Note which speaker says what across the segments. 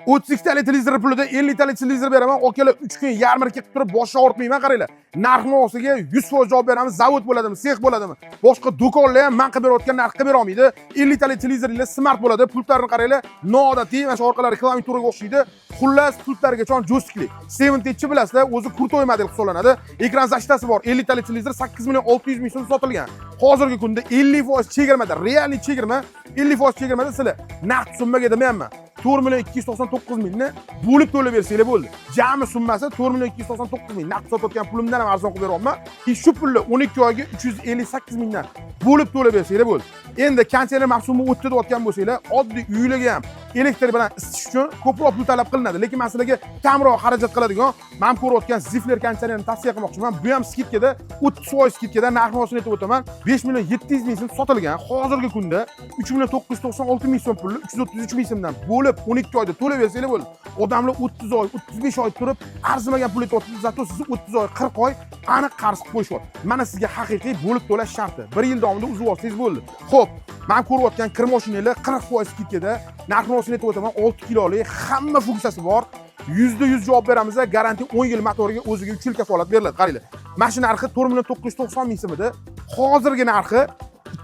Speaker 1: 32 tali televizor pulida 50 tali televizor beraman. Okalar 3 kun yarmarka qilib turib boshqa og'ritmayman, qaranglar. Narxni olsiga 100% javob beramiz. Zavod bo'ladimi, sex bo'ladimi? Boshqa do'konlar ham men qilib berayotgan narxga bera olmaydi. 50 tali televizorlar smart bo'ladi. Pultlarni qaranglar, noodatiy, mana shu orqalari klaviaturaga o'xshaydi. Xullas, pultlargacha jo'stikli. 70 bilasizlar, o'zi kurtoy model hisoblanadi. Ekran zashtasi bor. 50 tali televizor 8 million 600 ming so'm sotilgan. Hozirgi kunda 50% chegirmada, realniy chegirma, 50% chegirmada sizlar naqd summaga demayapman. 4 million 299 mingni bo'lib to'lab bersanglar bo'ldi. Jami summasi 4 million 299 ming. Naqd sotayotgan pulimdan ham arzon qilib beryapman. Shu pulni 12 oyga 358 mingdan bo'lib to'lab bersanglar bo'ldi. Endi konteyner mavsumi o'tdi deyotgan bo'lsanglar, oddiy uylarga ham elektr bilan isitish uchun ko'proq pul talab qilinadi. Lekin men sizlarga kamroq xarajat qiladigan, men ko'rayotgan Zifler konteynerini tavsiya qilmoqchiman. Bu ham skidkada 30% skidkada narxini aytib o'taman. 5 million 700 ming so'm sotilgan. Hozirgi kunda 3 million 996 ming so'm pulni 333 ming so'mdan bo'lib 12 oyda to'lab bersanglar bo'ldi. Odamlar 30 oy, 35 oy turib arzimagan pul aytyapti. Zato siz 30 oy, 40 oy aniq qarz qilib qo'yishyapti. Mana sizga haqiqiy bo'lib to'lash sharti. 1 yil davomida uzib olsangiz bo'ldi. Xo'p, men ko'rayotgan kir mashinalar 40% skidkada narxini aytib o'taman. 6 kilolik hamma funksiyasi bor. %100 javob beramiz. Garantiya 10 yil motoriga o'ziga 3 yil kafolat beriladi. Qaranglar. Mashina narxi 4 million 990 ming so'm edi. Hozirgi narxi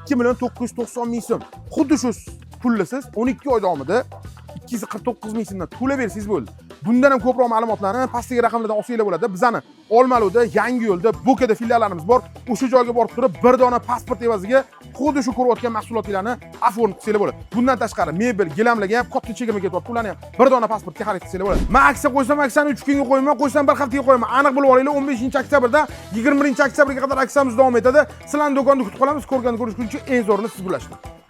Speaker 1: 2 million 990 ming so'm. Xuddi shu pulni siz 12 oy davomida 249 ming so'mdan to'lab bersangiz bo'ldi. Bundan ham ko'proq ma'lumotlarni pastdagi raqamlardan olsanglar bo'ladi. Bizani Olmaliqda, Yangiyo'lda, Bo'kada filiallarimiz bor. O'sha joyga borib turib, bir dona pasport evaziga xuddi shu ko'rayotgan mahsulotlarni oformib qilsanglar bo'ladi. Bundan tashqari mebel, gilamlarga ham katta chegirma ketyapti. Ularni ham bir dona pasportga xarid qilsanglar bo'ladi. Men aksiya qo'ysam, aksiyani 3 kunga qo'ymayman, qo'ysam bir haftaga qo'yaman. Aniq bilib olinglar, 15-oktyabrda 20-oktyabrga qadar aksiyamiz davom etadi. Sizlarni do'konda kutib qolamiz. Ko'rganda ko'rishguncha eng zo'rini siz bilasiz.